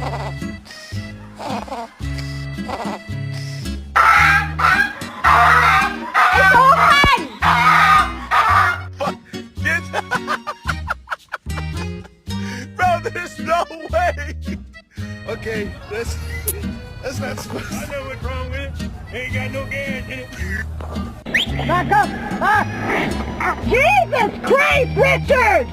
It's open! Get Bro, there's no way. Okay, that's not supposed to. I know what's wrong with it. Ain't got no gas in it. Back up! Jesus Christ, Richard!